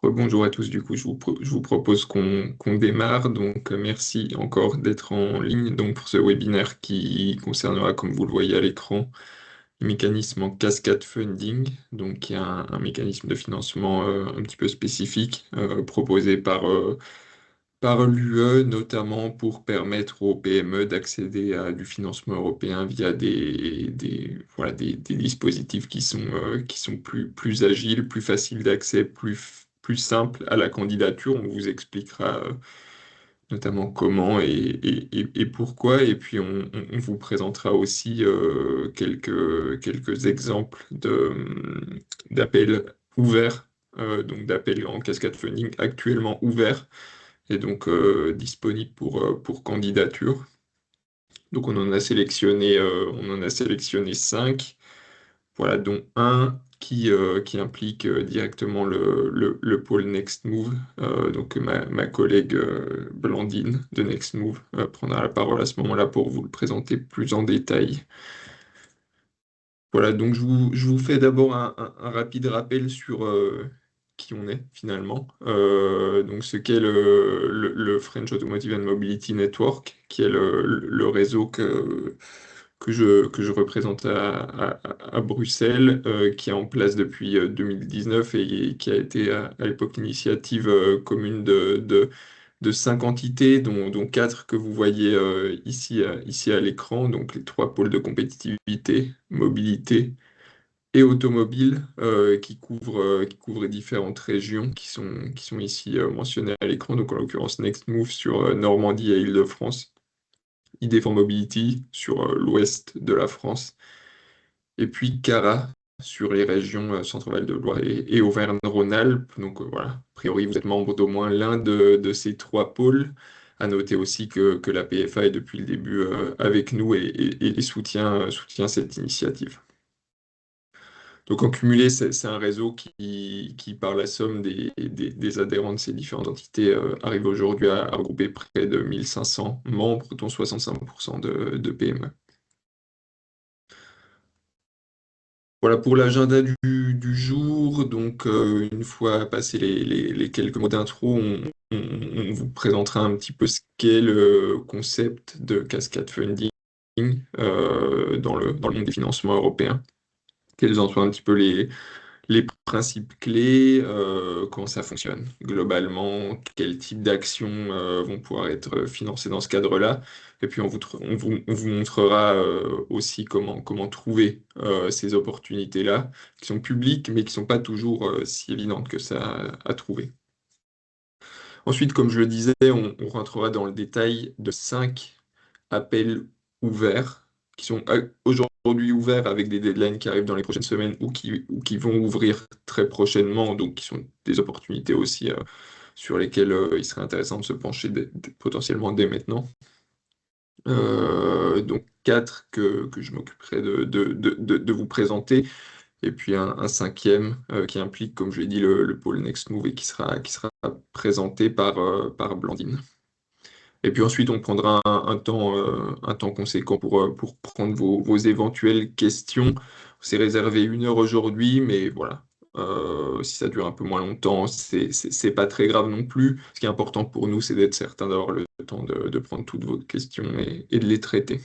Bonjour à tous, du coup, je vous propose qu'on démarre. Donc, merci encore d'être en ligne donc, pour ce webinaire qui concernera, comme vous le voyez à l'écran, le mécanisme en cascade funding, donc qui est un mécanisme de financement un petit peu spécifique proposé par l'UE, notamment pour permettre aux PME d'accéder à du financement européen via voilà, des dispositifs qui sont plus agiles, plus faciles d'accès, plus simples à la candidature. On vous expliquera notamment comment et pourquoi. Et puis on vous présentera aussi quelques exemples d'appels ouverts, donc d'appels en cascade funding actuellement ouverts et donc disponible pour candidature. Donc on en a sélectionné 5, voilà, dont un qui implique directement le pôle Next Move. Donc ma collègue Blandine de Next Move prendra la parole à ce moment-là pour vous le présenter plus en détail. Voilà, donc je vous fais d'abord un rapide rappel sur qui on est finalement. Donc ce qu'est le French Automotive and Mobility Network, qui est le réseau que je représente à Bruxelles, qui est en place depuis 2019 et qui a été à l'époque l'initiative commune de 5 entités, dont 4 que vous voyez ici à l'écran, donc les 3 pôles de compétitivité, mobilité et automobile, qui couvrent différentes régions qui sont ici mentionnées à l'écran, donc en l'occurrence Next Move sur Normandie et Île-de-France, ID for Mobility sur l'ouest de la France, et puis Cara sur les régions Centre-Val de Loire et Auvergne-Rhône-Alpes. Donc voilà, a priori vous êtes membre d'au moins l'un de ces 3 pôles. À noter aussi que la PFA est depuis le début avec nous et soutient cette initiative. Donc en cumulé, c'est un réseau par la somme des adhérents de ces différentes entités, arrive aujourd'hui à regrouper près de 1500 membres, dont 65% de PME. Voilà pour l'agenda du jour. Donc, une fois passé les quelques mots d'intro, on vous présentera un petit peu ce qu'est le concept de cascade funding dans le monde des financements européens. Quels en sont un petit peu les principes clés, comment ça fonctionne globalement, quel type d'actions vont pouvoir être financées dans ce cadre-là. Et puis on vous montrera aussi comment trouver ces opportunités-là, qui sont publiques, mais qui ne sont pas toujours si évidentes que ça à trouver. Ensuite, comme je le disais, on rentrera dans le détail de 5 appels ouverts, qui sont aujourd'hui ouverts avec des deadlines qui arrivent dans les prochaines semaines ou qui vont ouvrir très prochainement, donc qui sont des opportunités aussi sur lesquelles il serait intéressant de se pencher potentiellement dès maintenant. Donc 4 que je m'occuperai de vous présenter, et puis un cinquième qui implique, comme je l'ai dit, le pôle Next Move et qui sera présenté par Blandine. Et puis ensuite, on prendra un temps conséquent pour prendre vos éventuelles questions. C'est réservé 1 heure aujourd'hui, mais voilà. Si ça dure un peu moins longtemps, c'est pas très grave non plus. Ce qui est important pour nous, c'est d'être certain d'avoir le temps de prendre toutes vos questions et de les traiter.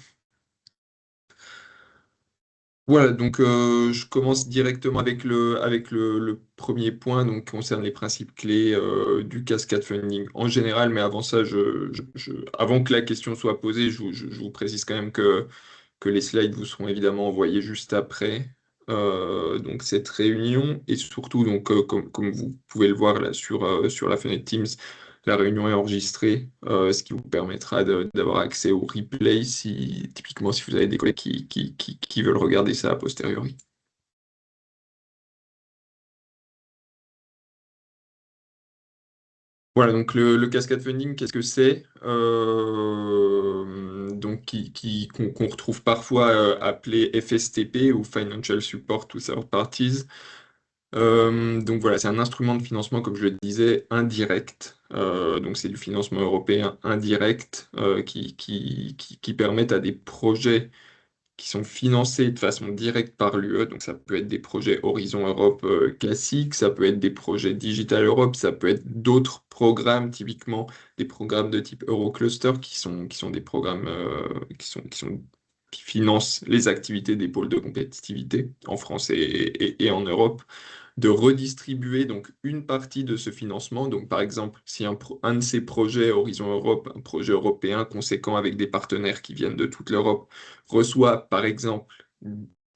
Voilà, donc je commence directement avec le premier point, donc qui concerne les principes clés du cascade funding en général, mais avant ça, avant que la question soit posée, je vous précise quand même que les slides vous seront évidemment envoyés juste après donc cette réunion, et surtout, donc, comme vous pouvez le voir là sur la fenêtre Teams, la réunion est enregistrée, ce qui vous permettra d'avoir accès au replay typiquement si vous avez des collègues qui veulent regarder ça a posteriori. Voilà, donc le cascade funding, qu'est-ce que c'est? Donc qu'on retrouve parfois appelé FSTP ou Financial Support to Third Parties. Donc voilà, c'est un instrument de financement, comme je le disais, indirect. Donc c'est du financement européen indirect qui permettent à des projets qui sont financés de façon directe par l'UE. Donc ça peut être des projets Horizon Europe classiques, ça peut être des projets Digital Europe, ça peut être d'autres programmes, typiquement des programmes de type Eurocluster, qui sont des programmes qui financent les activités des pôles de compétitivité en France et en Europe, de redistribuer donc une partie de ce financement. Donc par exemple, si un de ces projets Horizon Europe, un projet européen conséquent avec des partenaires qui viennent de toute l'Europe, reçoit par exemple,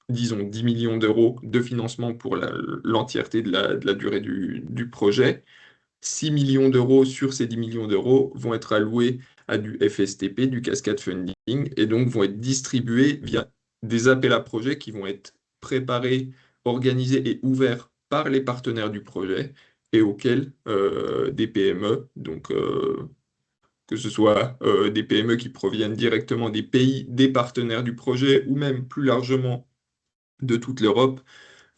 disons, 10 millions d'euros de financement pour l'entièreté de la durée du projet, 6 millions d'euros sur ces 10 millions d'euros vont être alloués à du FSTP, du Cascade Funding, et donc vont être distribués via des appels à projets qui vont être préparés, organisés et ouverts par les partenaires du projet et auxquels des PME, donc que ce soit des PME qui proviennent directement des pays, des partenaires du projet ou même plus largement de toute l'Europe,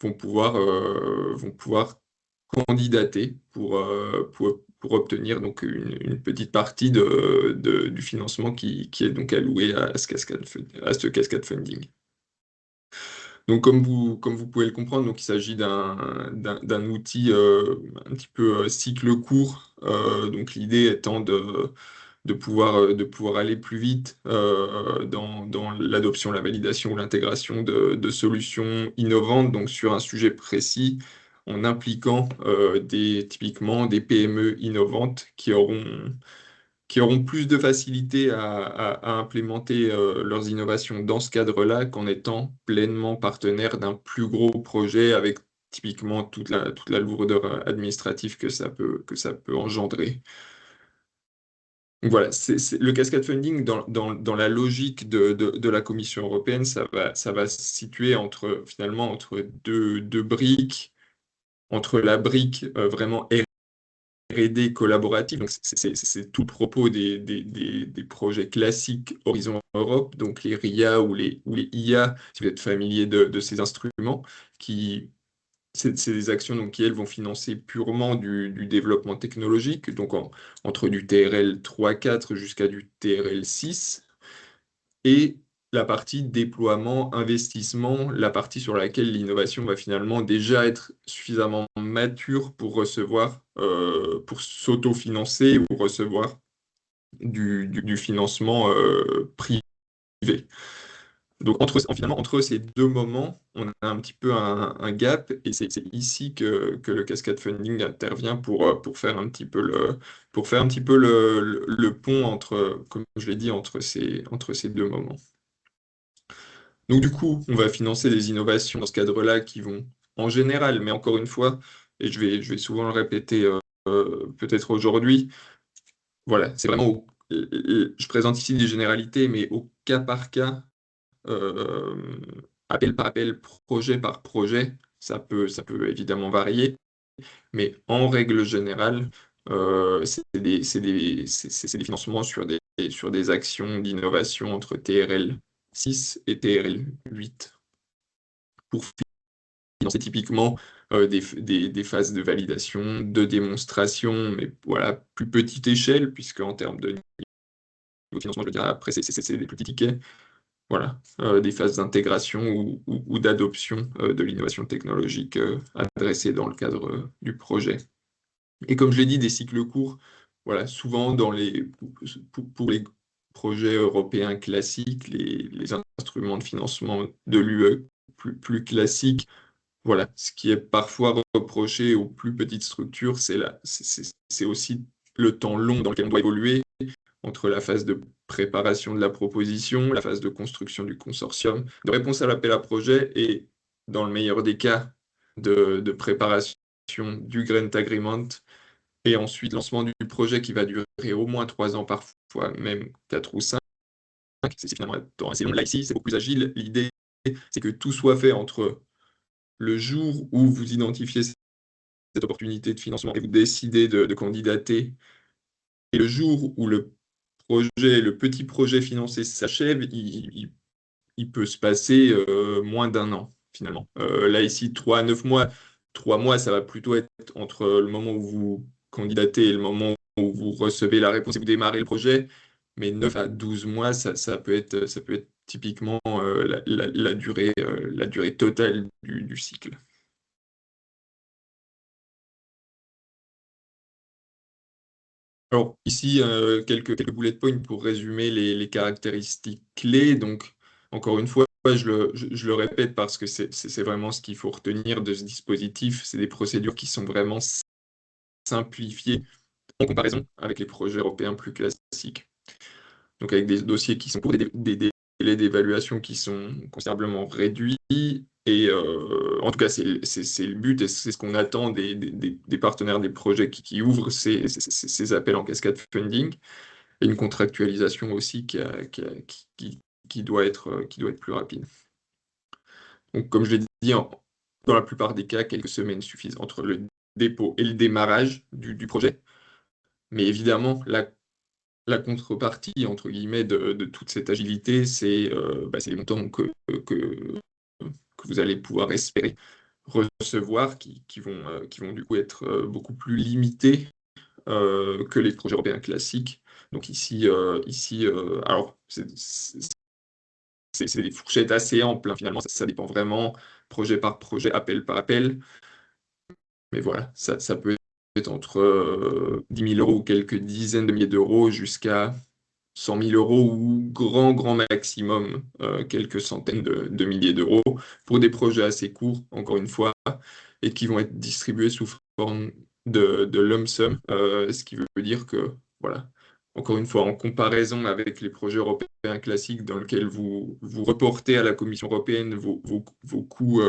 vont pouvoir candidater pour obtenir donc une petite partie du financement qui est donc alloué à ce cascade funding. Donc comme vous pouvez le comprendre, donc il s'agit d'un outil un petit peu cycle court. Donc l'idée étant de pouvoir aller plus vite dans l'adoption, la validation ou l'intégration de solutions innovantes, donc sur un sujet précis, en impliquant typiquement des PME innovantes qui auront plus de facilité à implémenter leurs innovations dans ce cadre-là qu'en étant pleinement partenaire d'un plus gros projet avec typiquement toute la lourdeur administrative que ça peut engendrer. Donc voilà, le cascade funding, dans la logique de la Commission européenne, ça va se situer finalement entre deux briques, entre la brique vraiment R&D collaborative, donc c'est tout le propos des projets classiques Horizon Europe, donc les RIA ou les IA, si vous êtes familier de ces instruments, qui c'est des actions donc, qui, elles, vont financer purement du développement technologique, donc entre du TRL 3-4 jusqu'à du TRL 6, et la partie déploiement, investissement, la partie sur laquelle l'innovation va finalement déjà être suffisamment mature pour recevoir, pour s'autofinancer ou recevoir du financement privé. Donc finalement, entre ces deux moments, on a un petit peu un gap, et c'est ici que le cascade funding intervient pour faire un petit peu pour faire un petit peu le pont entre, comme je l'ai dit, entre ces deux moments. Donc du coup, on va financer des innovations dans ce cadre-là qui vont, en général, mais encore une fois, et je vais souvent le répéter peut-être aujourd'hui, voilà, c'est vraiment, je présente ici des généralités, mais au cas par cas, euh, appel par appel, projet par projet, ça peut évidemment varier, mais en règle générale, c'est des financements sur des actions d'innovation entre TRL 6 et TRL 8 pour financer typiquement des phases de validation, de démonstration, mais voilà, plus petite échelle, puisque en termes de niveau de financement, je veux dire, après, c'est des petits tickets. Voilà, des phases d'intégration ou d'adoption de l'innovation technologique adressée dans le cadre du projet. Et comme je l'ai dit, des cycles courts, voilà, souvent pour les projets européens classiques, les instruments de financement de l'UE plus classiques, voilà, ce qui est parfois reproché aux plus petites structures, c'est aussi le temps long dans lequel on doit évoluer entre la phase de préparation de la proposition, la phase de construction du consortium, de réponse à l'appel à projet et, dans le meilleur des cas, de préparation du grant agreement et ensuite lancement du projet qui va durer au moins 3 ans, parfois même 4 ou 5. C'est finalement un temps assez long. Là, ici, c'est beaucoup plus agile. L'idée, c'est que tout soit fait entre le jour où vous identifiez cette opportunité de financement et vous décidez de candidater, et le jour où le petit projet financé s'achève, il peut se passer moins d'un an, finalement. Là, ici, 3 à 9 mois. 3 mois, ça va plutôt être entre le moment où vous candidatez et le moment où vous recevez la réponse et vous démarrez le projet. Mais 9 à 12 mois, ça peut être typiquement la durée totale du cycle. Alors ici, quelques bullet points pour résumer les caractéristiques clés. Donc, encore une fois, je le répète parce que c'est vraiment ce qu'il faut retenir de ce dispositif. C'est des procédures qui sont vraiment simplifiées en comparaison avec les projets européens plus classiques. Donc avec des dossiers qui sont pour des délais d'évaluation qui sont considérablement réduits. Et en tout cas, c'est le but et c'est ce qu'on attend des partenaires des projets qui ouvrent ces appels en cascade funding. Et une contractualisation aussi qui doit être plus rapide. Donc comme je l'ai dit, dans la plupart des cas, quelques semaines suffisent entre le dépôt et le démarrage du projet. Mais évidemment, la contrepartie, entre guillemets, de toute cette agilité, c'est les montants que vous allez pouvoir espérer recevoir, qui vont du coup être beaucoup plus limités que les projets européens classiques. Donc alors, c'est des fourchettes assez amples, hein, finalement, ça dépend vraiment, projet par projet, appel par appel. Mais voilà, ça peut être entre 10 000 euros ou quelques dizaines de milliers d'euros jusqu'à 100 000 euros ou grand maximum quelques centaines de milliers d'euros pour des projets assez courts, encore une fois, et qui vont être distribués sous forme de lump sum, ce qui veut dire que, voilà, encore une fois, en comparaison avec les projets européens classiques dans lesquels vous reportez à la Commission européenne vos coûts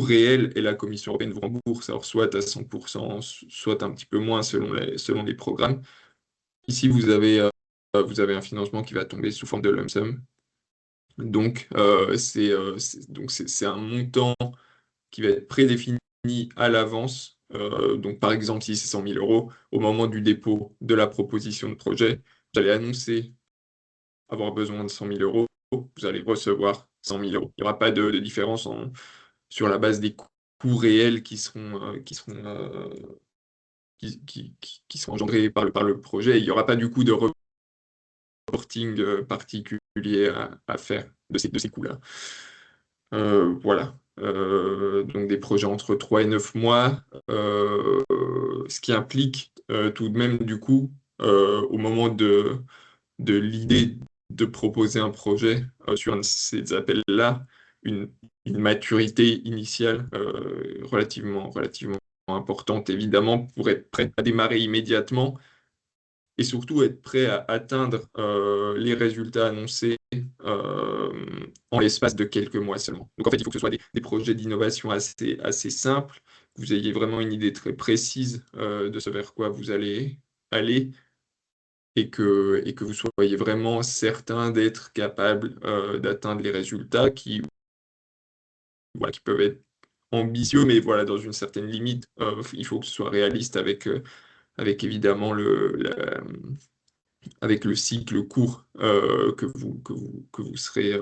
réels et la Commission européenne vous rembourse, alors soit à 100%, soit un petit peu moins selon les programmes. Ici, vous avez un financement qui va tomber sous forme de lump sum. Donc, c'est un montant qui va être prédéfini à l'avance. Donc, par exemple, si c'est 100 000 euros, au moment du dépôt de la proposition de projet, vous allez annoncer avoir besoin de 100 000 euros, vous allez recevoir 100 000 euros. Il n'y aura pas de différence sur la base des coûts réels qui seront engendrés par le projet. Il n'y aura pas du coup de reporting particulier à faire de ces coûts-là. Voilà. Donc des projets entre 3 et 9 mois, ce qui implique tout de même du coup, au moment de l'idée de proposer un projet sur un de ces appels-là, une, une maturité initiale relativement importante, évidemment, pour être prêt à démarrer immédiatement et surtout être prêt à atteindre les résultats annoncés en l'espace de quelques mois seulement. Donc en fait, il faut que ce soit des projets d'innovation assez simples, que vous ayez vraiment une idée très précise de ce vers quoi vous allez aller et que vous soyez vraiment certain d'être capable d'atteindre les résultats qui peuvent être ambitieux, mais voilà, dans une certaine limite. Il faut que ce soit réaliste avec évidemment avec le cycle court que vous serez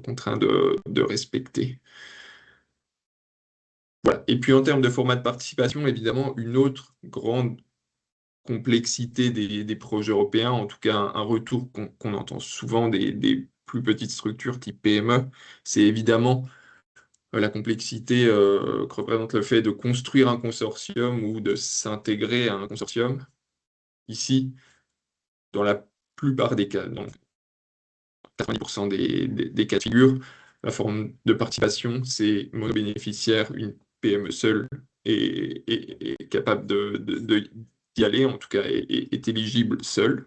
contraint de respecter. Voilà. Et puis en termes de format de participation, évidemment, une autre grande complexité des projets européens, en tout cas un retour qu'on entend souvent des plus petites structures type PME, c'est évidemment la complexité que représente le fait de construire un consortium ou de s'intégrer à un consortium. Ici, dans la plupart des cas, dans 90% des cas de figure, la forme de participation, c'est monobénéficiaire, une PME seule est capable d'y aller, en tout cas est éligible seule.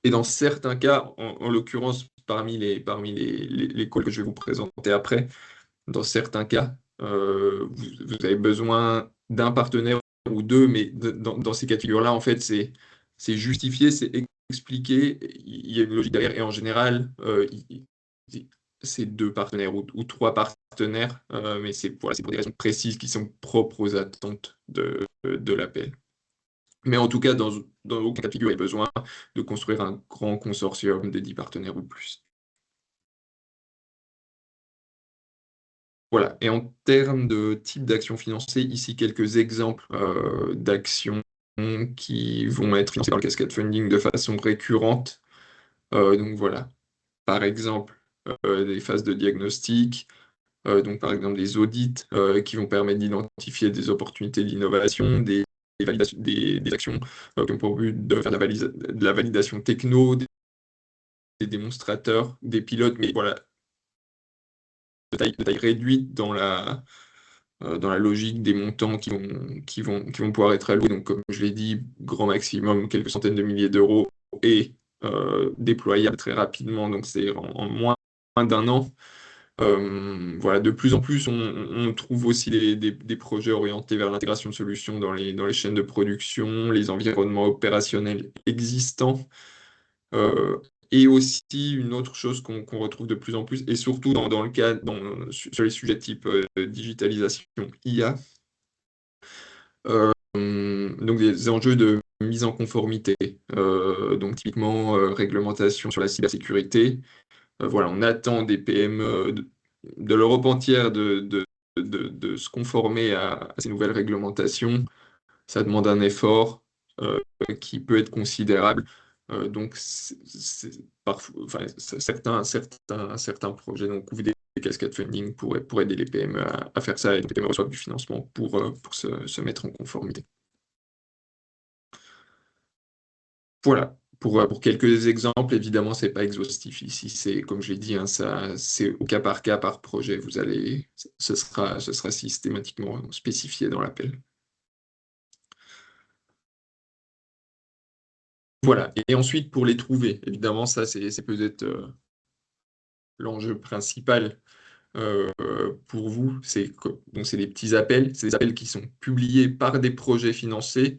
Et dans certains cas, en l'occurrence, parmi les calls que je vais vous présenter après, dans certains cas, vous avez besoin d'un partenaire ou deux, mais dans ces cas de figure-là, en fait, c'est justifié, c'est expliqué, il y a une logique derrière, et en général, c'est deux partenaires ou trois partenaires, mais voilà, c'est pour des raisons précises qui sont propres aux attentes de l'appel. Mais en tout cas, dans aucun cas de figure, il y a besoin de construire un grand consortium de 10 partenaires ou plus. Voilà. Et en termes de type d'action financée, ici quelques exemples d'actions qui vont être financées par le cascade funding de façon récurrente. Donc voilà, par exemple, des phases de diagnostic, donc par exemple des audits qui vont permettre d'identifier des opportunités d'innovation, des actions qui ont pour but de faire de la validation techno, des démonstrateurs, des pilotes, mais voilà, de taille réduite dans la logique des montants qui vont pouvoir être alloués. Donc, comme je l'ai dit, grand maximum, quelques centaines de milliers d'euros et déployable très rapidement, donc c'est en moins d'un an. Voilà, de plus en plus, on trouve aussi des projets orientés vers l'intégration de solutions dans les chaînes de production, les environnements opérationnels existants. Euh, et aussi une autre chose qu'on retrouve de plus en plus, et surtout dans le cas, sur les sujets type digitalisation IA, donc des enjeux de mise en conformité, donc typiquement réglementation sur la cybersécurité. Voilà, on attend des PME de l'Europe entière de se conformer à ces nouvelles réglementations. Ça demande un effort qui peut être considérable. Donc, parfois, enfin, certains projets donc, ouvrent des cascades funding pour aider les PME à faire ça et les PME reçoivent du financement pour se mettre en conformité. Voilà, pour quelques exemples, évidemment, c'est pas exhaustif ici. C'est, comme je l'ai dit, hein, ça, c'est au cas par projet. Ce sera systématiquement spécifié dans l'appel. Voilà. Et ensuite, pour les trouver, évidemment, ça, c'est peut-être l'enjeu principal pour vous. Donc, c'est des petits appels. C'est des appels qui sont publiés par des projets financés.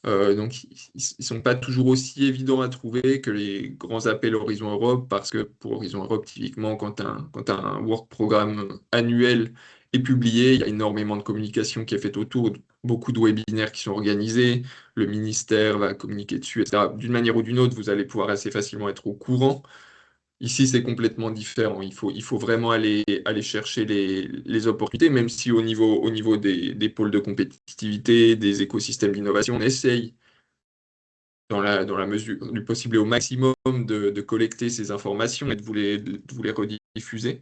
Donc, ils ne sont pas toujours aussi évidents à trouver que les grands appels Horizon Europe, parce que pour Horizon Europe, typiquement, quand un work programme annuel est publié, il y a énormément de communication qui est faite autour, beaucoup de webinaires qui sont organisés, le ministère va communiquer dessus, etc. D'une manière ou d'une autre, vous allez pouvoir assez facilement être au courant. Ici, c'est complètement différent. Il faut vraiment aller chercher les opportunités, même si au niveau des pôles de compétitivité, des écosystèmes d'innovation, on essaye dans la mesure du possible et au maximum de collecter ces informations et de vous les rediffuser.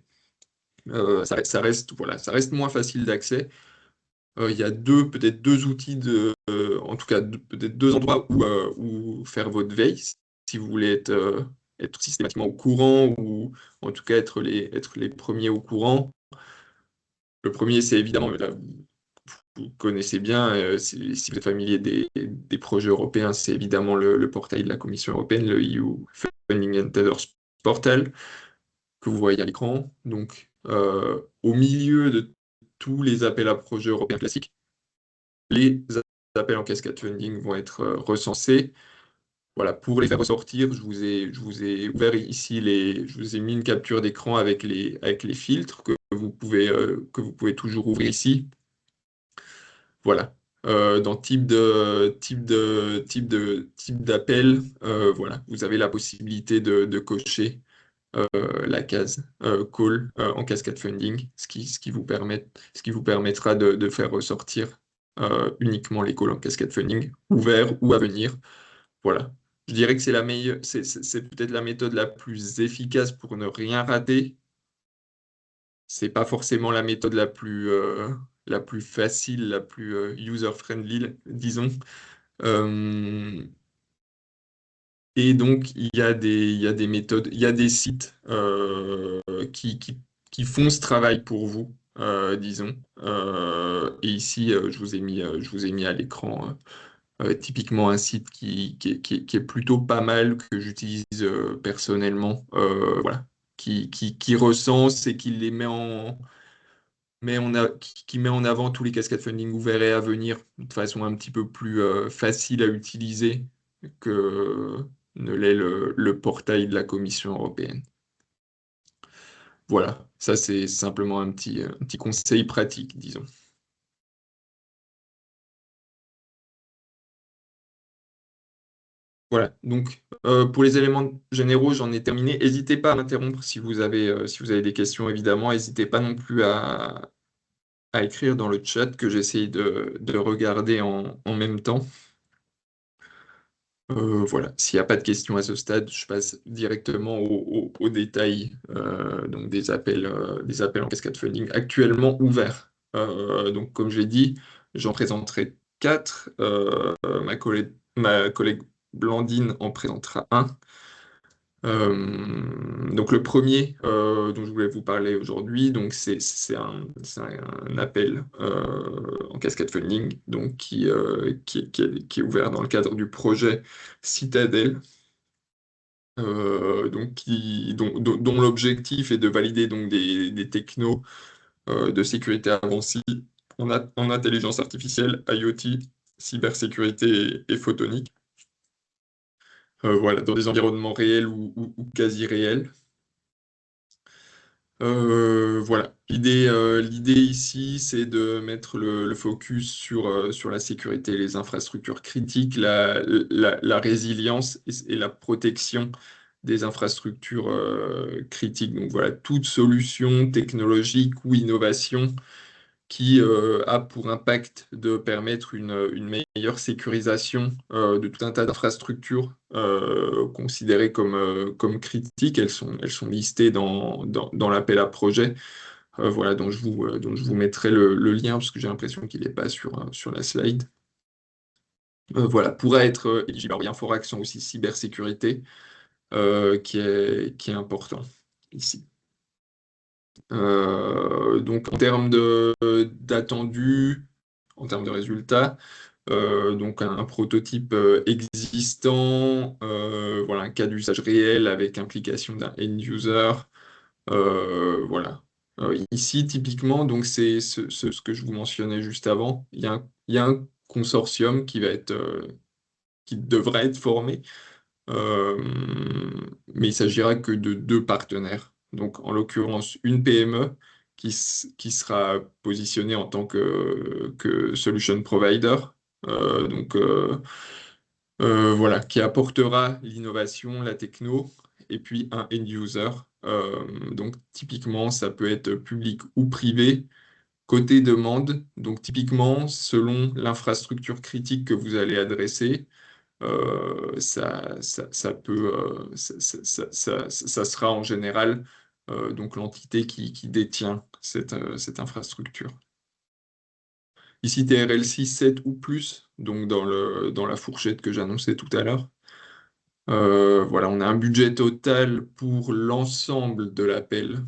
Voilà, ça reste moins facile d'accès. Il y a peut-être deux outils, en tout cas peut-être deux endroits où faire votre veille si vous voulez être systématiquement au courant ou en tout cas être les premiers au courant. Le premier, c'est évidemment, là, vous connaissez bien, si vous êtes familier des projets européens, c'est évidemment le portail de la Commission européenne, le EU Funding and Tenders Portal, que vous voyez à l'écran. Donc, au milieu de tous les appels à projets européens classiques, les appels en cascade funding vont être recensés. Voilà, pour les faire ressortir, je vous ai ouvert ici je vous ai mis une capture d'écran avec les filtres que vous pouvez toujours ouvrir ici. Voilà. Dans type d'appel, voilà, vous avez la possibilité de cocher la case call en cascade funding, ce qui vous permettra de faire ressortir uniquement les calls en cascade funding, ouverts ou à venir. Voilà. Je dirais que c'est la meilleure, c'est peut-être la méthode la plus efficace pour ne rien rater. C'est pas forcément la méthode la plus facile, la plus user-friendly, disons. Euh, et donc, il y a des méthodes, il y a des sites qui font ce travail pour vous, disons. Et ici, je vous ai mis à l'écran typiquement un site qui est plutôt pas mal, que j'utilise personnellement, voilà, qui recense et qui les qui met en avant tous les cascades funding ouverts et à venir de façon un petit peu plus facile à utiliser que ne l'est le portail de la Commission européenne. Voilà, ça c'est simplement un petit conseil pratique, disons. Voilà, donc pour les éléments généraux, j'en ai terminé. N'hésitez pas à m'interrompre si vous avez des questions, évidemment. N'hésitez pas non plus à écrire dans le chat que j'essaye de regarder en même temps. Voilà, s'il n'y a pas de questions à ce stade, je passe directement aux détails donc des appels en cascade funding actuellement ouverts. Donc, comme je l'ai dit, j'en présenterai quatre. Ma collègue Blandine en présentera un. Donc le premier dont je voulais vous parler aujourd'hui, donc c'est un appel en cascade funding donc qui est ouvert dans le cadre du projet Citadel, dont l'objectif est de valider donc des technos de sécurité avancée en intelligence artificielle, IoT, cybersécurité et photonique. Voilà, dans des environnements réels ou quasi réels. Voilà. L'idée ici, c'est de mettre le focus sur la sécurité, les infrastructures critiques, la résilience et la protection des infrastructures critiques. Donc voilà, toute solution technologique ou innovation qui a pour impact de permettre une meilleure sécurisation de tout un tas d'infrastructures considérées comme critiques. Elles sont listées dans l'appel à projet, voilà, dont je vous mettrai le lien parce que j'ai l'impression qu'il n'est pas sur la slide. Voilà, pourra être éligible. Alors, il y a un fort accent aussi cybersécurité qui est important ici. Donc en termes d'attendu, en termes de résultats, donc un prototype existant, voilà, un cas d'usage réel avec implication d'un end user, voilà. Ici, typiquement, donc c'est ce que je vous mentionnais juste avant. Il y a un consortium qui devrait être formé, euh, mais il s'agira que de deux partenaires. Donc, en l'occurrence, une PME qui sera positionnée en tant que solution provider. Donc, voilà, qui apportera l'innovation, la techno, et puis un end user. Donc, typiquement, ça peut être public ou privé. Côté demande, donc typiquement, selon l'infrastructure critique que vous allez adresser, ça peut, ça sera en général donc l'entité qui détient cette infrastructure. Ici, TRL6, 7 ou plus, donc dans la fourchette que j'annonçais tout à l'heure. Voilà, on a un budget total pour l'ensemble de l'appel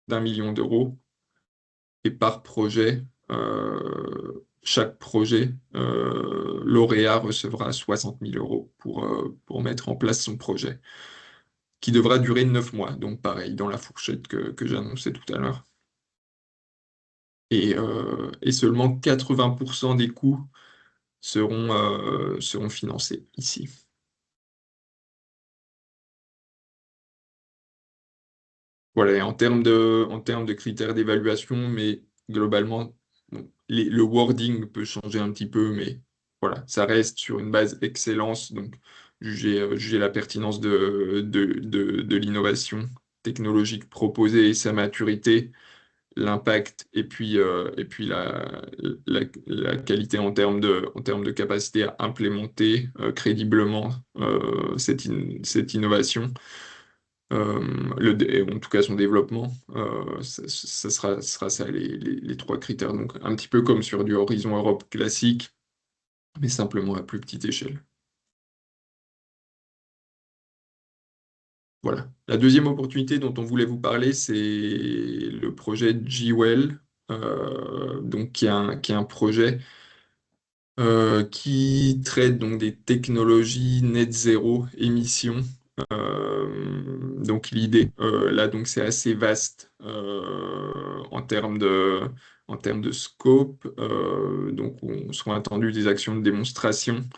d'1 million d'euros. Et par projet, chaque projet lauréat recevra 60 000 euros pour mettre en place son projet, qui devra durer 9 mois, donc pareil, dans la fourchette que j'annonçais tout à l'heure. Et seulement 80% des coûts seront financés ici. Voilà, et en termes de critères d'évaluation, mais globalement, bon, le wording peut changer un petit peu, mais voilà, ça reste sur une base excellence, donc juger la pertinence de l'innovation technologique proposée et sa maturité, l'impact, et puis la qualité en termes de capacité à implémenter crédiblement cette innovation, en tout cas son développement, ça sera ça les trois critères. Donc un petit peu comme sur du Horizon Europe classique, mais simplement à plus petite échelle. Voilà. La deuxième opportunité dont on voulait vous parler, c'est le projet Gwell, donc qui est un projet qui traite donc des technologies net zéro émission. Donc l'idée là donc c'est assez vaste en termes de scope. Donc on sont attendus des actions de démonstration.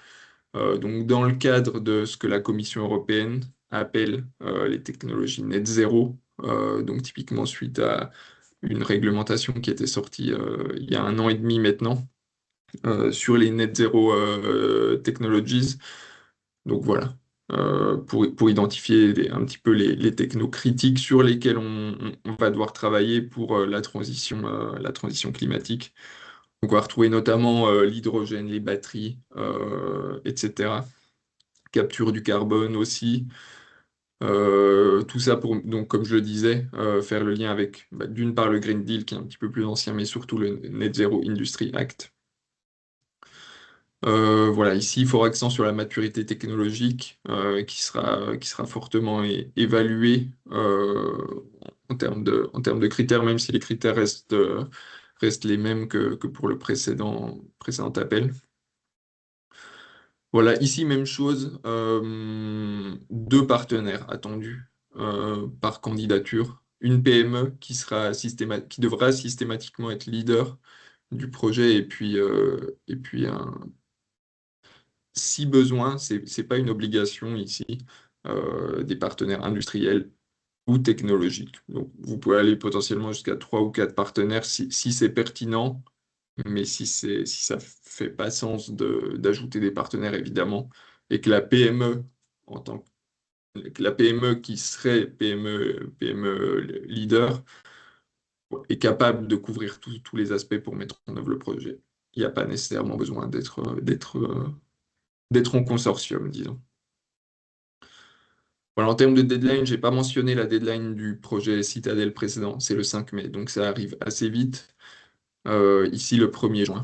Donc dans le cadre de ce que la Commission européenne appelle les technologies net zéro. Donc typiquement suite à une réglementation qui était sortie il y a 1 an et demi maintenant sur les net zero technologies. Donc voilà, pour identifier un petit peu les technos critiques sur lesquels on va devoir travailler pour la transition climatique. Donc on va retrouver notamment l'hydrogène, les batteries, etc. capture du carbone aussi. Tout ça pour, donc, comme je le disais, faire le lien avec, d'une part, le Green Deal, qui est un petit peu plus ancien, mais surtout le Net Zero Industry Act. Voilà, ici, il faudra accent sur la maturité technologique qui sera fortement évaluée en termes de critères, même si les critères restent les mêmes que pour le précédent appel. Voilà, ici, même chose, deux partenaires attendus par candidature. Une PME qui devra systématiquement être leader du projet et puis si besoin, c'est pas une obligation ici, des partenaires industriels ou technologiques. Donc, vous pouvez aller potentiellement jusqu'à trois ou quatre partenaires si c'est pertinent, mais si ça fait pas sens d'ajouter des partenaires, évidemment, et que la PME, en tant que la PME qui serait PME leader, est capable de couvrir tous les aspects pour mettre en œuvre le projet. Il n'y a pas nécessairement besoin d'être en consortium, disons. Voilà, en termes de deadline, j'ai pas mentionné la deadline du projet Citadel précédent, c'est le 5 mai, donc ça arrive assez vite. Ici, le 1er juin.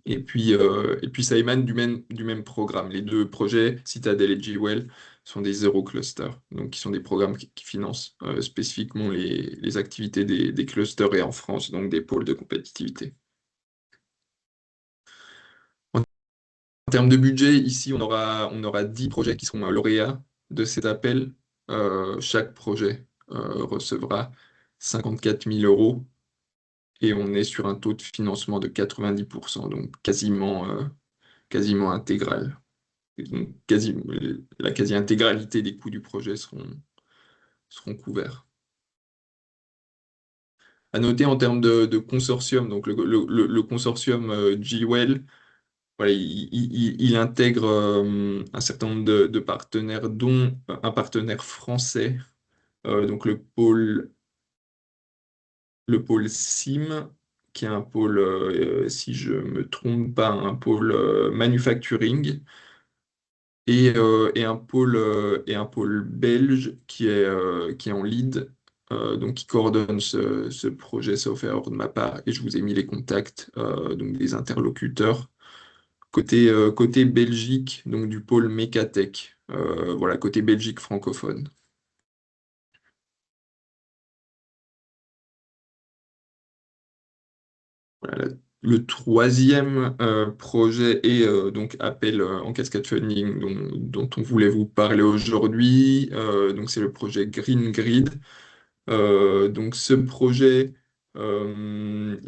Et puis ça émane du même programme. Les deux projets, Citadel et G-Well, sont des zéro clusters, donc qui sont des programmes qui financent spécifiquement les activités des clusters et en France, donc des pôles de compétitivité. En termes de budget, ici, on aura 10 projets qui seront lauréats de cet appel. Chaque projet recevra 54 000 euros et on est sur un taux de financement de 90%, donc quasiment intégral. Donc, la quasi-intégralité des coûts du projet seront couverts. À noter en termes de consortium, donc le consortium GWEL, voilà, il intègre un certain nombre de partenaires, dont un partenaire français, donc le pôle SIM, qui est un pôle, si je ne me trompe pas, un pôle manufacturing, et un pôle belge qui est en lead, donc qui coordonne ce projet, sauf erreur de ma part, et je vous ai mis les contacts donc des interlocuteurs. Côté Belgique, donc du pôle Mécatech, voilà, côté Belgique francophone. Voilà, le troisième projet est donc appel en cascade funding dont on voulait vous parler aujourd'hui. Donc c'est le projet Green Grid. Donc ce projet, il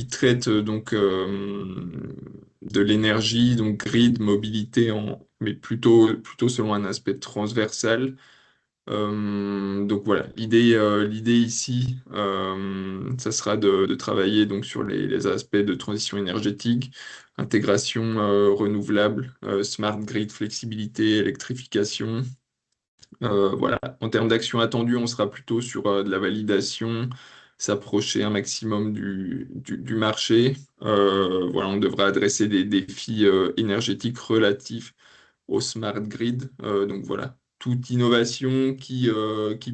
traite donc de l'énergie, donc grid, mobilité, mais plutôt selon un aspect transversal. Donc voilà, l'idée ici, ça sera de travailler donc sur les aspects de transition énergétique, intégration renouvelable, smart grid, flexibilité, électrification. Voilà. En termes d'action attendue, on sera plutôt sur de la validation, s'approcher un maximum du marché. Voilà, on devra adresser des défis énergétiques relatifs au smart grid. Donc voilà, toute innovation qui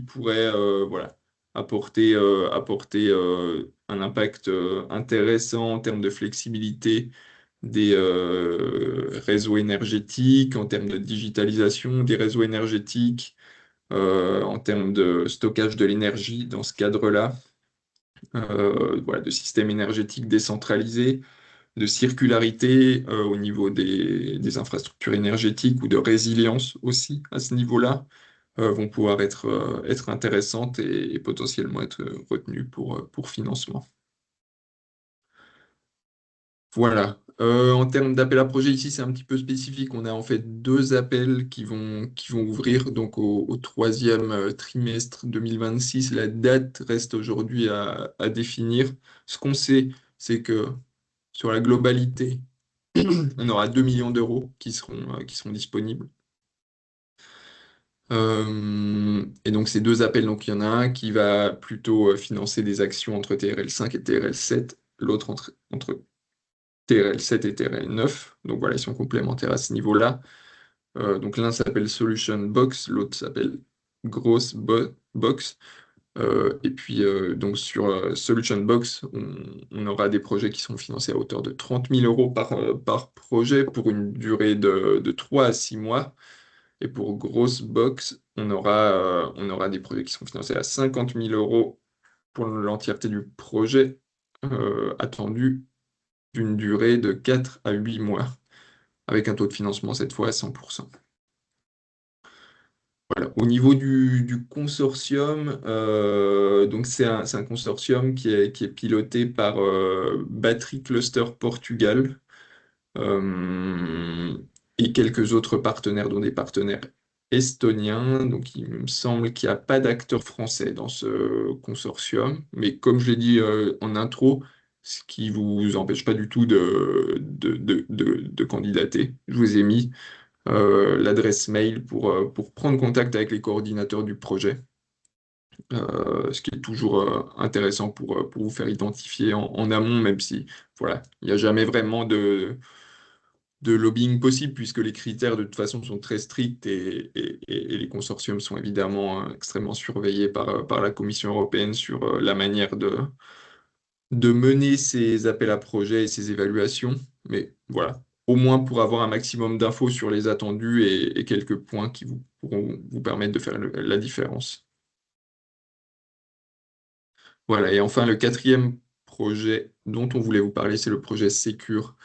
pourrait voilà, apporter un impact intéressant en termes de flexibilité des réseaux énergétiques, en termes de digitalisation des réseaux énergétiques, en termes de stockage de l'énergie dans ce cadre-là, voilà, de systèmes énergétiques décentralisés, de circularité au niveau des infrastructures énergétiques ou de résilience aussi à ce niveau-là, vont pouvoir être intéressantes et potentiellement être retenues pour financement. Voilà. En termes d'appel à projet, ici, c'est un petit peu spécifique. On a en fait deux appels qui vont ouvrir donc au troisième trimestre 2026. La date reste aujourd'hui à définir. Ce qu'on sait, c'est que sur la globalité, on aura 2 millions d'euros qui seront disponibles. Et donc ces deux appels, donc il y en a un qui va plutôt financer des actions entre TRL 5 et TRL 7, l'autre entre TRL7 et TRL9. Donc voilà, ils sont complémentaires à ce niveau-là. Donc l'un s'appelle Solution Box, l'autre s'appelle Box. Et puis donc sur Solution Box, on aura des projets qui sont financés à hauteur de 30 000 euros par projet pour une durée de 3 à 6 mois. Et pour Grosse Box, on aura des projets qui sont financés à 50 000 euros pour l'entièreté du projet, attendu d'une durée de 4 à 8 mois, avec un taux de financement cette fois à 100%. Voilà. Au niveau du consortium, donc c'est un consortium qui est piloté par Battery Cluster Portugal, euh, et quelques autres partenaires, dont des partenaires estoniens. Donc il me semble qu'il n'y a pas d'acteurs français dans ce consortium, mais comme je l'ai dit en intro, ce qui vous empêche pas du tout de candidater. Je vous ai mis l'adresse mail pour prendre contact avec les coordinateurs du projet, ce qui est toujours intéressant pour vous faire identifier en amont, même si voilà, il n'y a jamais vraiment de lobbying possible, puisque les critères de toute façon sont très stricts et les consortiums sont évidemment extrêmement surveillés par la Commission européenne sur la manière de mener ces appels à projets et ces évaluations. Mais voilà, au moins pour avoir un maximum d'infos sur les attendus et quelques points qui pourront vous permettre de faire la différence. Voilà, et enfin le quatrième projet dont on voulait vous parler, c'est le projet Secure,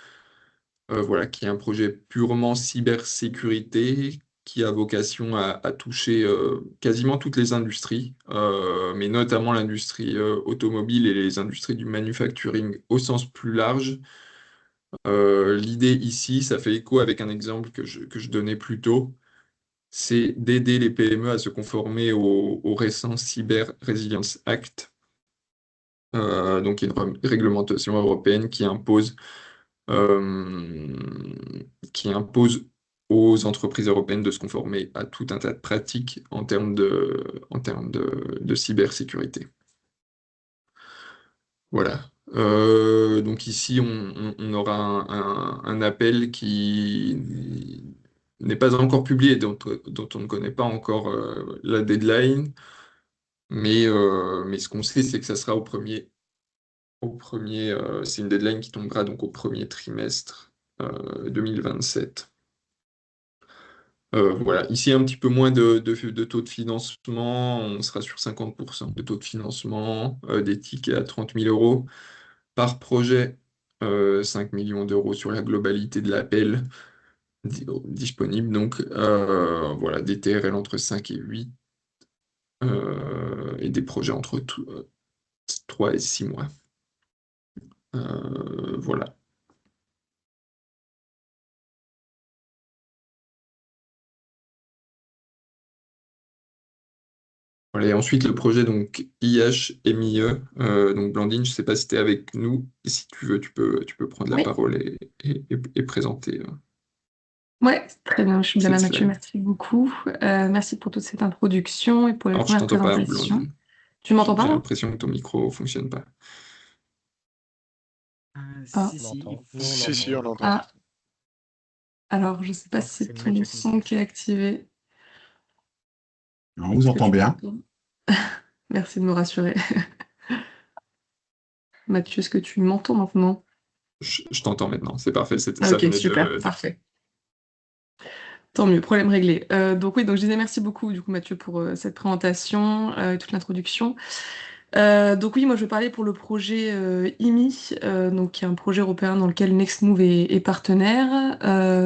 voilà, qui est un projet purement cybersécurité qui a vocation à toucher quasiment toutes les industries, mais notamment l'industrie automobile et les industries du manufacturing au sens plus large. L'idée ici, ça fait écho avec un exemple que je donnais plus tôt, c'est d'aider les PME à se conformer au récent Cyber Resilience Act, donc une réglementation européenne euh, qui impose aux entreprises européennes de se conformer à tout un tas de pratiques en termes de cybersécurité. Voilà. Donc ici, on aura un appel qui n'est pas encore publié, dont on ne connaît pas encore la deadline, mais ce qu'on sait, c'est que ça sera c'est une deadline qui tombera donc au premier trimestre 2027. Voilà, ici un petit peu moins de taux de financement, on sera sur 50% de taux de financement, des tickets à 30 000 euros par projet, 5 millions d'euros sur la globalité de l'appel disponible, donc voilà, des TRL entre 5 et 8, et des projets entre 3 et 6 mois. Voilà. Voilà, et ensuite, le projet donc IH-MIE. Donc Blandine, je ne sais pas si tu es avec nous. Et si tu veux, tu peux prendre la Oui, parole et présenter ouais, très bien. Je suis bien cette là, Mathieu. slide. Merci beaucoup. Merci pour toute cette introduction et pour les Alors, je premières t'entends pas, présentations. Blandine. Tu m'entends pas J'ai là? l'impression que ton micro fonctionne pas. Ah, Si, si, il faut Si, on l'entendre. l'entend. ah, alors je sais pas Je si pense que c'est c'est ton Mathieu qui son qui est activé. On vous Est-ce que entend tu bien. m'entends? Merci de me rassurer. Mathieu, est-ce que tu m'entends maintenant? Je t'entends maintenant, c'est parfait. Ah, Ça ok, venait super, parfait. Tant mieux, problème réglé. Donc oui, donc je disais merci beaucoup du coup Mathieu pour cette présentation et toute l'introduction. Donc oui, moi je vais parler pour le projet IMI, donc qui est un projet européen dans lequel Nextmove est partenaire.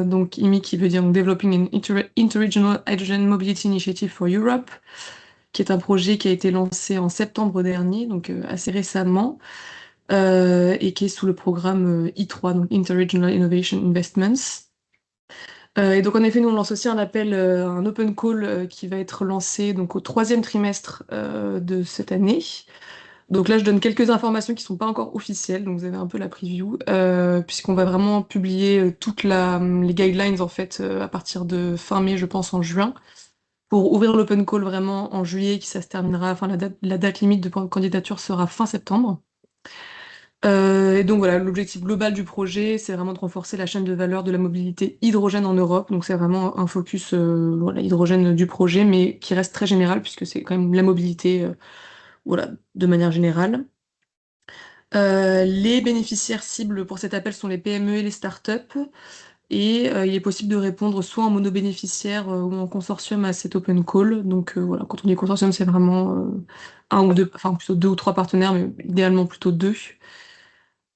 Donc IMI qui veut dire donc, Developing an Interregional Hydrogen Mobility Initiative for Europe, qui est un projet qui a été lancé en septembre dernier, donc assez récemment, et qui est sous le programme I3, donc Interregional Innovation Investments. Et donc en effet, nous on lance aussi un appel, un open call qui va être lancé donc au troisième trimestre de cette année. Donc là, je donne quelques informations qui sont pas encore officielles, donc vous avez un peu la preview, puisqu'on va vraiment publier les guidelines en fait à partir de fin mai, je pense en juin, pour ouvrir l'open call vraiment en juillet, qui ça se terminera, enfin la date limite de candidature sera fin septembre. Et donc voilà, l'objectif global du projet, c'est vraiment de renforcer la chaîne de valeur de la mobilité hydrogène en Europe. Donc c'est vraiment un focus voilà, hydrogène du projet, mais qui reste très général puisque c'est quand même la mobilité voilà, de manière générale. Les bénéficiaires cibles pour cet appel sont les PME et les startups. Et il est possible de répondre soit en monobénéficiaire ou en consortium à cet open call. Donc voilà, quand on dit consortium, c'est vraiment un ou deux, enfin plutôt deux ou trois partenaires, mais idéalement plutôt deux.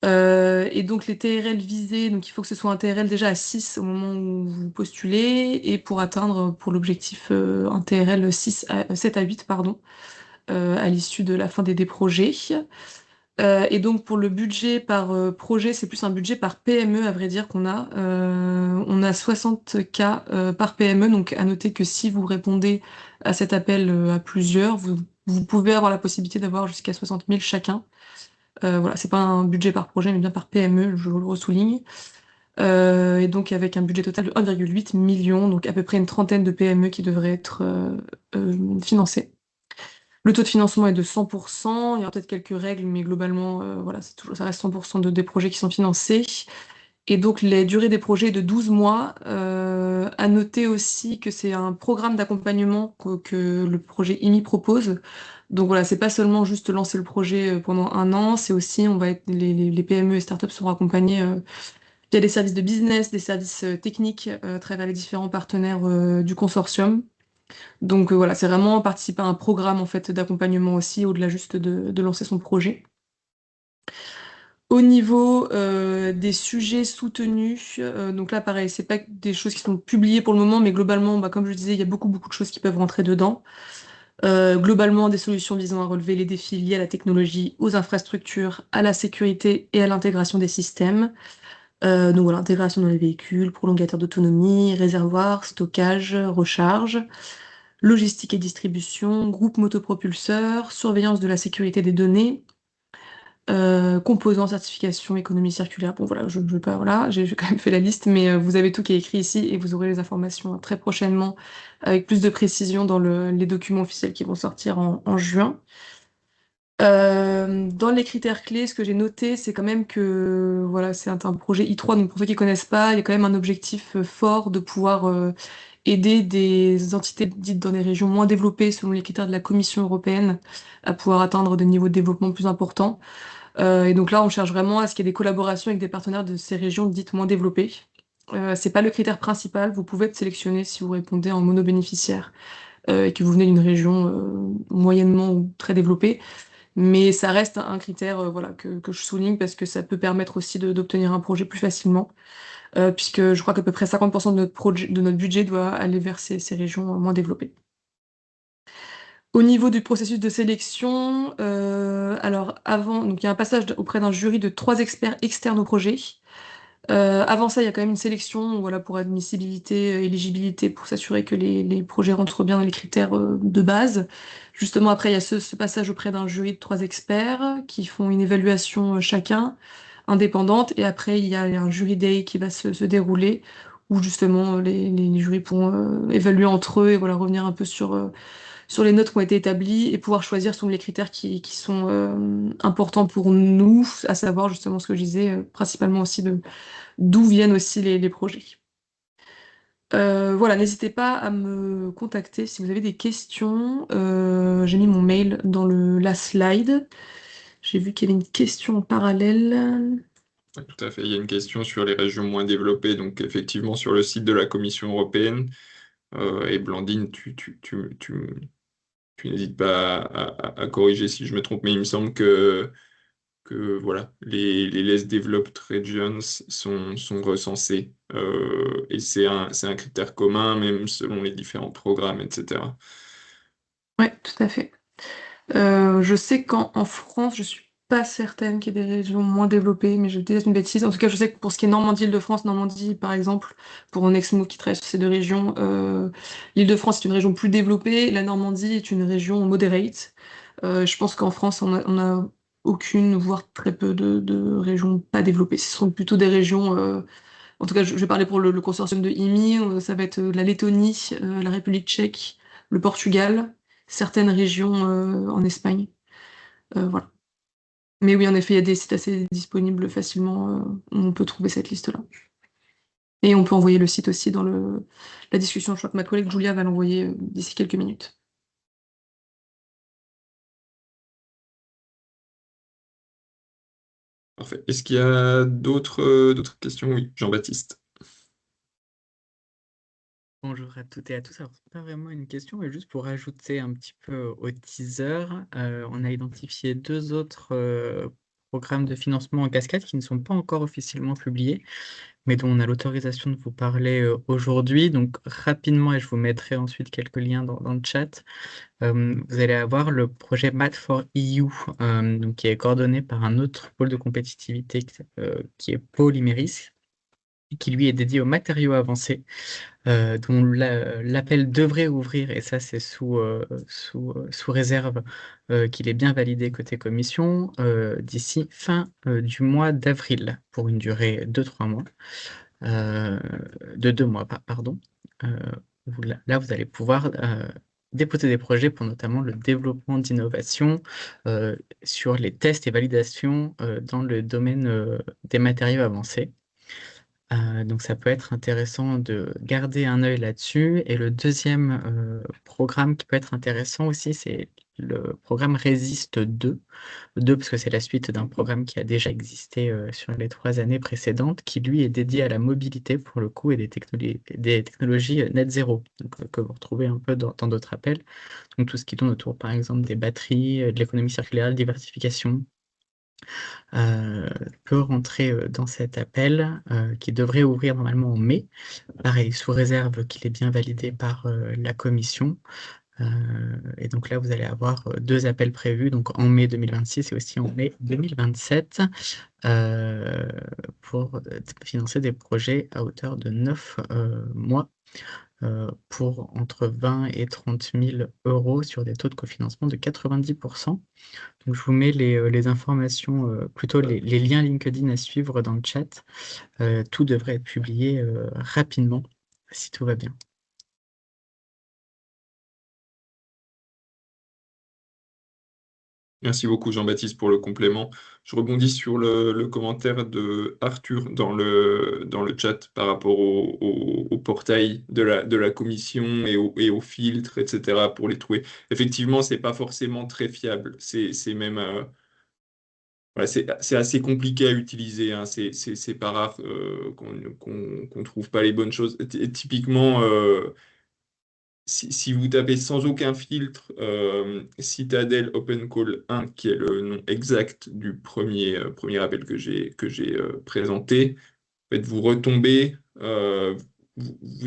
Et donc les TRL visés, donc il faut que ce soit un TRL déjà à 6 au moment où vous postulez, et pour atteindre pour l'objectif un TRL 7 à 8 pardon, à l'issue de la fin des projets. Et donc pour le budget par projet, c'est plus un budget par PME à vrai dire qu'on a. On a 60 cas par PME, donc à noter que si vous répondez à cet appel à plusieurs, vous pouvez avoir la possibilité d'avoir jusqu'à 60 000 chacun. Voilà, c'est pas un budget par projet, mais bien par PME, je vous le ressouligne. Et donc avec un budget total de 1,8 million, donc à peu près une trentaine de PME qui devraient être financées. Le taux de financement est de 100%. Il y aura peut-être quelques règles, mais globalement, voilà, ça reste 100% des projets qui sont financés. Et donc, les durées des projets est de 12 mois. À noter aussi que c'est un programme d'accompagnement que le projet IMI propose. Donc voilà, c'est pas seulement juste lancer le projet pendant un an, c'est aussi, les PME et startups seront accompagnés via des services de business, des services techniques à travers les différents partenaires du consortium. Donc voilà, c'est vraiment participer à un programme en fait d'accompagnement aussi, au-delà juste de lancer son projet. Au niveau des sujets soutenus, donc là pareil, c'est pas des choses qui sont publiées pour le moment, mais globalement, bah, comme je disais, il y a beaucoup de choses qui peuvent rentrer dedans. Globalement, des solutions visant à relever les défis liés à la technologie, aux infrastructures, à la sécurité et à l'intégration des systèmes. Donc voilà, intégration dans les véhicules, prolongateurs d'autonomie, réservoirs, stockage, recharge, logistique et distribution, groupe motopropulseur, surveillance de la sécurité des données, composants, certification, économie circulaire. Bon voilà, je veux pas, voilà, j'ai quand même fait la liste, mais vous avez tout qui est écrit ici et vous aurez les informations très prochainement avec plus de précision dans les documents officiels qui vont sortir en juin. Dans les critères clés, ce que j'ai noté, c'est quand même que voilà, c'est un projet I3, donc pour ceux qui connaissent pas, il y a quand même un objectif fort de pouvoir aider des entités dites dans des régions moins développées, selon les critères de la Commission européenne, à pouvoir atteindre des niveaux de développement plus importants. Et donc là, on cherche vraiment à ce qu'il y ait des collaborations avec des partenaires de ces régions dites moins développées. C'est pas le critère principal, vous pouvez être sélectionné si vous répondez en monobénéficiaire et que vous venez d'une région moyennement ou très développée. Mais ça reste un critère voilà, que je souligne parce que ça peut permettre aussi d'obtenir un projet plus facilement, puisque je crois qu'à peu près 50% de notre budget doit aller vers ces régions moins développées. Au niveau du processus de sélection, alors avant, donc il y a un passage auprès d'un jury de 3 experts externes au projet. Avant ça, il y a quand même une sélection, voilà, pour admissibilité, éligibilité, pour s'assurer que les projets rentrent bien dans les critères de base. Justement, après, il y a ce passage auprès d'un jury de 3 experts qui font une évaluation chacun, indépendante. Et après, il y a un jury day qui va se dérouler, où justement les jurys pourront évaluer entre eux et voilà, revenir un peu sur les notes qui ont été établies et pouvoir choisir selon les critères qui sont importants pour nous, à savoir justement ce que je disais, principalement aussi d'où viennent aussi les projets. Voilà, n'hésitez pas à me contacter si vous avez des questions. J'ai mis mon mail dans la slide. J'ai vu qu'il y avait une question en parallèle. Ouais, tout à fait. Il y a une question sur les régions moins développées, donc effectivement sur le site de la Commission européenne. Et Blandine, tu n'hésites pas à corriger si je me trompe, mais il me semble que voilà, les Less Developed Regions sont recensés. Et c'est un critère commun, même selon les différents programmes, etc. Ouais, tout à fait. Je sais qu'en France, je suis pas certaine qu'il y ait des régions moins développées, mais je vais peut-être une bêtise. En tout cas, je sais que pour ce qui est Normandie-Île-de-France, Normandie, par exemple, pour un ex-mot qui travaille sur ces deux régions, l'Île-de-France est une région plus développée, la Normandie est une région moderate. Je pense qu'en France, on a aucune, voire très peu de régions pas développées. Ce sont plutôt des régions, en tout cas, je vais parler pour le consortium de IMI, ça va être la Lettonie, la République tchèque, le Portugal, certaines régions en Espagne. Voilà. Mais oui, en effet, il y a des sites assez disponibles facilement, où on peut trouver cette liste-là. Et on peut envoyer le site aussi dans la discussion. Je crois que ma collègue Julia va l'envoyer d'ici quelques minutes. Parfait. Est-ce qu'il y a d'autres questions? Oui, Jean-Baptiste. Bonjour à toutes et à tous. Alors, c'est pas vraiment une question, mais juste pour ajouter un petit peu au teaser, on a identifié deux autres programmes de financement en cascade qui ne sont pas encore officiellement publiés, mais dont on a l'autorisation de vous parler aujourd'hui. Donc, rapidement, et je vous mettrai ensuite quelques liens dans le chat, vous allez avoir le projet Math for EU, donc, qui est coordonné par un autre pôle de compétitivité qui est Polyméris, et qui lui est dédié aux matériaux avancés, dont l'appel devrait ouvrir, et ça c'est sous réserve qu'il est bien validé côté commission, d'ici fin du mois d'avril, pour une durée de 3 mois, de 2 mois, pardon. Là, vous allez pouvoir déposer des projets pour notamment le développement d'innovations sur les tests et validations dans le domaine des matériaux avancés. Donc ça peut être intéressant de garder un œil là-dessus. Et le deuxième programme qui peut être intéressant aussi, c'est le programme Resist 2. 2 parce que c'est la suite d'un programme qui a déjà existé sur les 3 années précédentes, qui lui est dédié à la mobilité pour le coup et des technologies net zéro, donc, que vous retrouvez un peu dans d'autres appels. Donc tout ce qui tourne autour par exemple des batteries, de l'économie circulaire, de la diversification, peut rentrer dans cet appel qui devrait ouvrir normalement en mai. Pareil, sous réserve qu'il est bien validé par la commission. Et donc là, vous allez avoir 2 appels prévus, donc en mai 2026 et aussi en mai 2027, pour financer des projets à hauteur de 9 mois, pour entre 20 et 30 000 euros sur des taux de cofinancement de 90%. Donc, je vous mets les informations, plutôt les liens LinkedIn à suivre dans le chat. Tout devrait être publié rapidement, si tout va bien. Merci beaucoup Jean-Baptiste pour le complément. Je rebondis sur le commentaire de Arthur dans le chat par rapport au portail de la commission et aux filtres, etc. pour les trouver. Effectivement, c'est pas forcément très fiable. C'est même voilà, c'est assez compliqué à utiliser, hein. C'est pas rare qu'on trouve pas les bonnes choses. Typiquement, si vous tapez sans aucun filtre Citadel Open Call 1, qui est le nom exact du premier appel que j'ai présenté, en fait, vous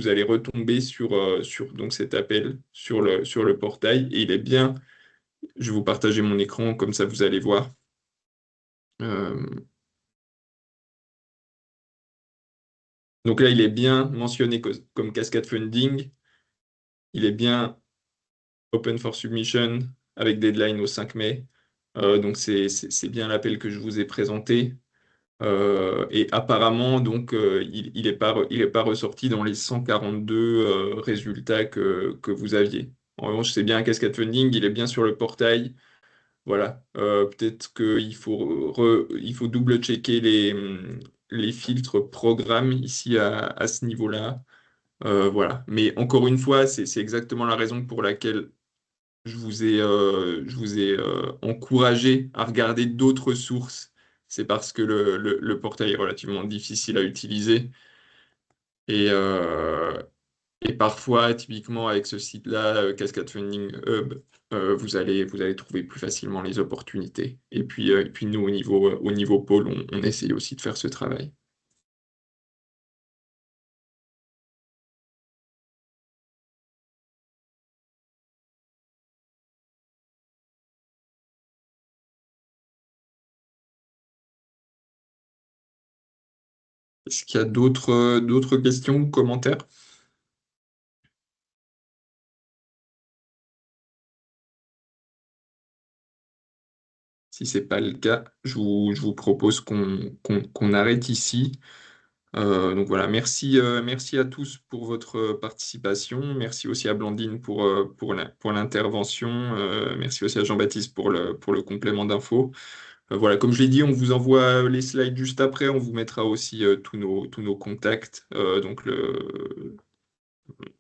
allez retomber sur donc cet appel sur le portail. Et il est bien, je vais vous partager mon écran, comme ça vous allez voir. Donc là, il est bien mentionné comme Cascade Funding. Il est bien Open for Submission avec deadline au 5 mai. Donc c'est bien l'appel que je vous ai présenté. Et apparemment, donc, il est pas ressorti dans les 142 résultats que vous aviez. En revanche, c'est bien un Cascade Funding, il est bien sur le portail. Voilà. Peut-être qu'il faut double-checker les filtres programme ici à ce niveau-là. Voilà. Mais encore une fois, c'est exactement la raison pour laquelle je vous ai encouragé à regarder d'autres sources. C'est parce que le portail est relativement difficile à utiliser. Et, euh, et parfois, typiquement avec ce site-là, Cascade Funding Hub, vous allez trouver plus facilement les opportunités. Et puis nous, au niveau pôle, on essaye aussi de faire ce travail. Est-ce qu'il y a d'autres questions ou commentaires? Si ce n'est pas le cas, je vous propose qu'on arrête ici. Donc voilà, merci à tous pour votre participation. Merci aussi à Blandine pour l'intervention. Merci aussi à Jean-Baptiste pour le complément d'infos. Voilà, comme je l'ai dit, on vous envoie les slides juste après. On vous mettra aussi tous nos contacts, donc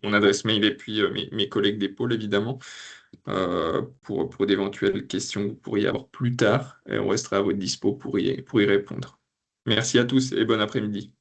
mon adresse mail et puis mes collègues des pôles, évidemment, pour d'éventuelles questions que vous pourriez avoir plus tard. Et on restera à votre dispo pour y répondre. Merci à tous et bon après-midi.